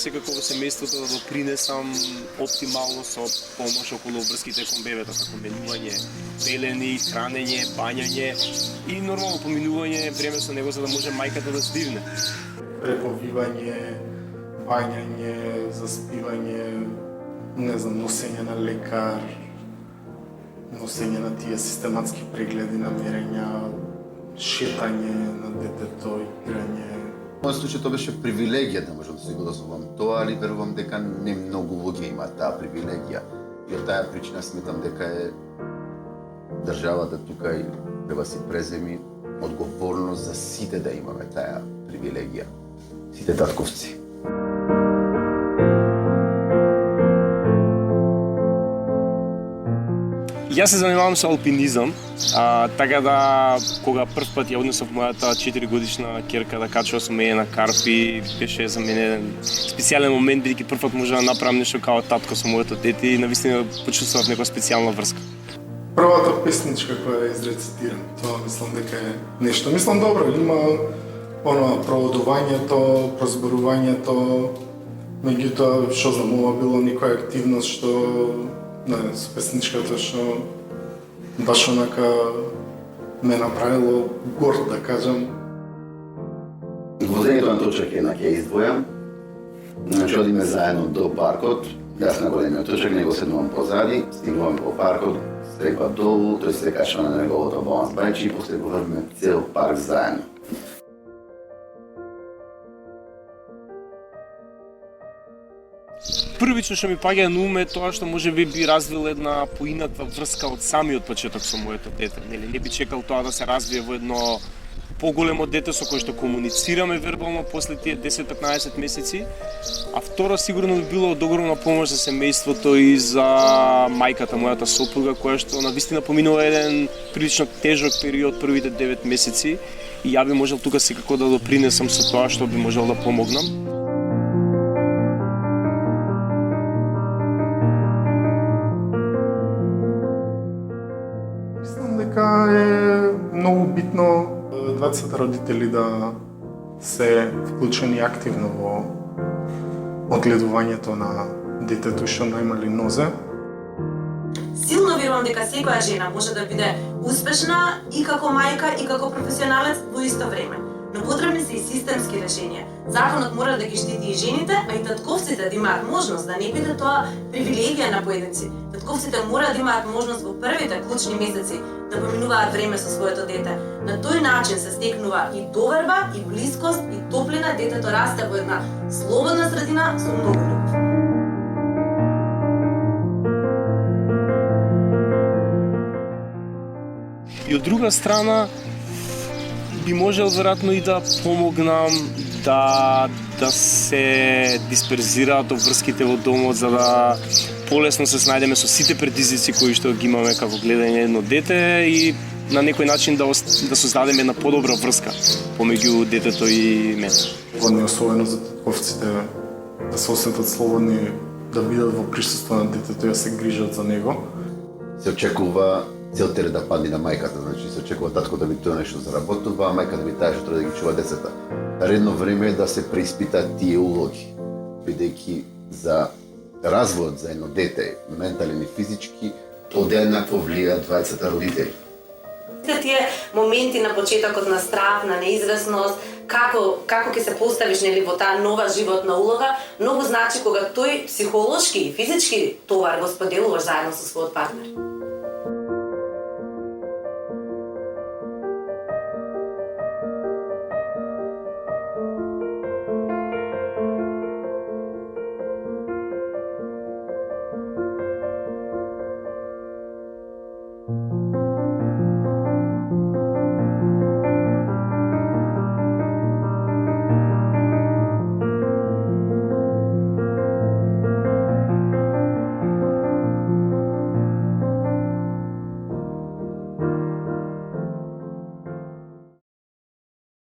секако во семејството да допринесам оптимално со помош околу врските кон бебето, како менување, пелени, хранење, бањање и нормално поминување време со него за да може мајката да здивне. Преповивање, бањање, заспивање, не знам, носење на лекар, носење на тие систематски прегледи на мерења, шетање на детето, играње. Во мојот случај тоа беше привилегија да можам да си го дозволам тоа, али верувам дека не многу луѓе имаат таа привилегија. И од таа причина сметам дека е државата тука и треба си преземи одговорност за сите да имаме таа привилегија. Сите татковци. Јас се занимавам со алпинизам, така да кога прв пат ја однесов мојата 4-годишна ќерка да качува со мене на карпи, беше за мене еден специјален момент, бидејќи прв пат може да направам нешто као татко со моето дете и навистина почувствував некоја специјална врска. Првата песничка која ја изрецитирам, тоа мислам дека е нешто. Мислам добро, има проводувањето, прозборувањето, меѓутоа што знам, ова било некоја активност што со песничката што баш онака ме направило горд, да кажам. Возењето на точак ќе издвојам. Значи одиме заедно до паркот, јас на големиот точак, него седнувам позади, стигнуваме по паркот, стрепа долу, тој се качва на неговото баланс бајче и после го врваме цел парк заедно. Првично што ми паѓа на ум е тоа што можеби би развил една поинаква врска од самиот почеток со моето дете. Нели не би чекал тоа да се развие во едно поголемо дете со кое што комуницираме вербално после тие 10-15 месеци, а второ сигурно би било од огромна помош за семејството и за мајката, мојата сопруга, која што навистина поминува еден прилично тежок период првите 9 месеци и ја би можел тука секако да допринесам со тоа што би можел да помогнам. Дека е многу битно двајцата родители да се вклучени активно во одгледувањето на детето што најмали нозе. Силно верувам дека секоја жена може да биде успешна и како мајка и како професионалец во исто време. Но потребни се и системски решенија. Законот мора да ги штити и жените, а и татковците да имаат можност да не биде тоа привилегија на поединци. Татковците мора да имаат можност во првите клучни месеци да поминуваат време со своето дете. На тој начин се стекнува и доверба, и блискост, и топлина, детето расте во една слободна средина со многу љубов. И од друга страна, би можел веројатно и да помогнам да се дисперзираат врските во домот за да полесно се снајдеме со сите предизвици кои што ги имаме како гледање едно дете и на некој начин да создадеме една подобра врска помеѓу детето и мене. Годно особено за татковците да се осетат слободни, да бидат во присуство на детето и да се грижат за него. Се очекува цел терет да падне на мајката, значи се очекува татко да би тоа нешто заработува, а мајка да би таа што треба да ги чува децата. Редно време е да се преиспитаат тие улоги, бидејќи за развојот за едно дете, ментален и физички, одеднакво влијаат двајцата родители. Тие моменти на почетокот на страв, на неизвестност, како ќе се поставиш нели во таа нова животна улога, многу значи кога тој психолошки и физички товар го споделуваш заедно со својот партнер.